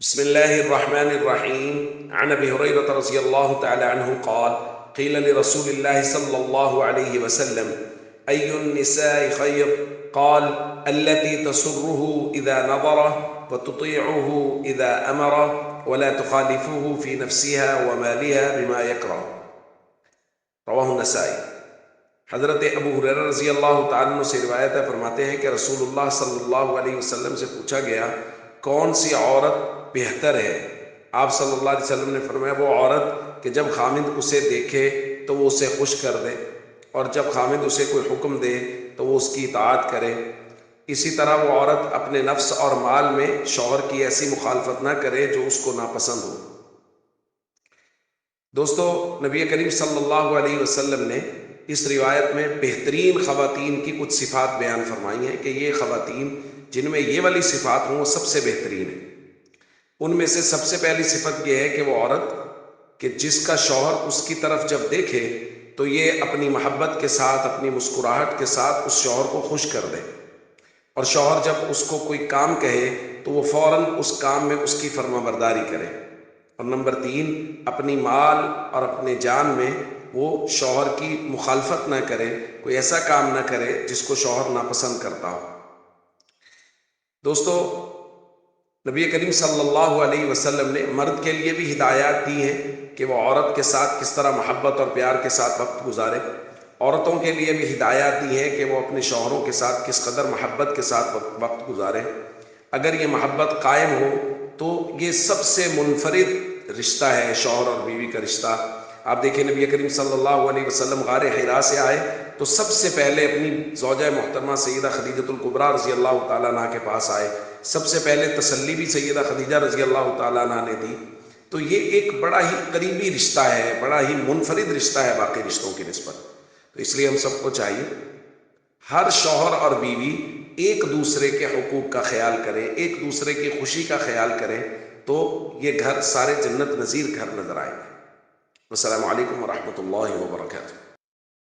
بسم الله الرحمن الرحيم. عن أبي هريرة رضي الله تعالى عنه قال: قيل لرسول الله صلى الله عليه وسلم: أي النساء خير؟ قال: التي تسره إذا نظر وتطيعه إذا أمر ولا تخالفه في نفسها ومالها بما يكره. رواہ النسائی۔ حضرت ابو ہریرہ رضی اللہ تعالیٰ عنہ سے روایت ہے، فرماتے ہیں کہ رسول اللہ صلی اللہ علیہ وسلم سے پوچھا گیا کون سی عورت بہتر ہے؟ آپ صلی اللہ علیہ وسلم نے فرمایا وہ عورت کہ جب خامند اسے دیکھے تو وہ اسے خوش کر دے، اور جب خامند اسے کوئی حکم دے تو وہ اس کی اطاعت کرے۔ اسی طرح وہ عورت اپنے نفس اور مال میں شوہر کی ایسی مخالفت نہ کرے جو اس کو ناپسند ہو۔ دوستو، نبی کریم صلی اللہ علیہ وسلم نے اس روایت میں بہترین خواتین کی کچھ صفات بیان فرمائی ہیں کہ یہ خواتین جن میں یہ والی صفات ہوں وہ سب سے بہترین ہیں۔ ان میں سے سب سے پہلی صفت یہ ہے کہ وہ عورت کہ جس کا شوہر اس کی طرف جب دیکھے تو یہ اپنی محبت کے ساتھ، اپنی مسکراہٹ کے ساتھ اس شوہر کو خوش کر دے، اور شوہر جب اس کو کوئی کام کہے تو وہ فوراً اس کام میں اس کی فرما برداری کرے۔ اور نمبر 3، اپنی مال اور اپنے جان میں وہ شوہر کی مخالفت نہ کرے، کوئی ایسا کام نہ کرے جس کو شوہر ناپسند کرتا ہو۔ دوستو، نبی کریم صلی اللہ علیہ وسلم نے مرد کے لیے بھی ہدایات دی ہیں کہ وہ عورت کے ساتھ کس طرح محبت اور پیار کے ساتھ وقت گزارے۔ عورتوں کے لیے بھی ہدایات دی ہیں کہ وہ اپنے شوہروں کے ساتھ کس قدر محبت کے ساتھ وقت گزاریں۔ اگر یہ محبت قائم ہو تو یہ سب سے منفرد رشتہ ہے شوہر اور بیوی کا رشتہ۔ آپ دیکھیں نبی کریم صلی اللہ علیہ وسلم غار حرا سے آئے تو سب سے پہلے اپنی زوجہ محترمہ سیدہ خدیجہ الکبریٰ رضی اللہ تعالیٰ عنہ کے پاس آئے۔ سب سے پہلے تسلی بھی سیدہ خدیجہ رضی اللہ تعالیٰ عنہ نے دی۔ تو یہ ایک بڑا ہی قریبی رشتہ ہے، بڑا ہی منفرد رشتہ ہے باقی رشتوں کی نسبت۔ تو اس لیے ہم سب کو چاہیے ہر شوہر اور بیوی ایک دوسرے کے حقوق کا خیال کریں، ایک دوسرے کی خوشی کا خیال کریں، تو یہ گھر سارے جنت نظیر گھر نظر آئیں گے۔ السلام علیکم ورحمۃ اللہ وبرکاتہ۔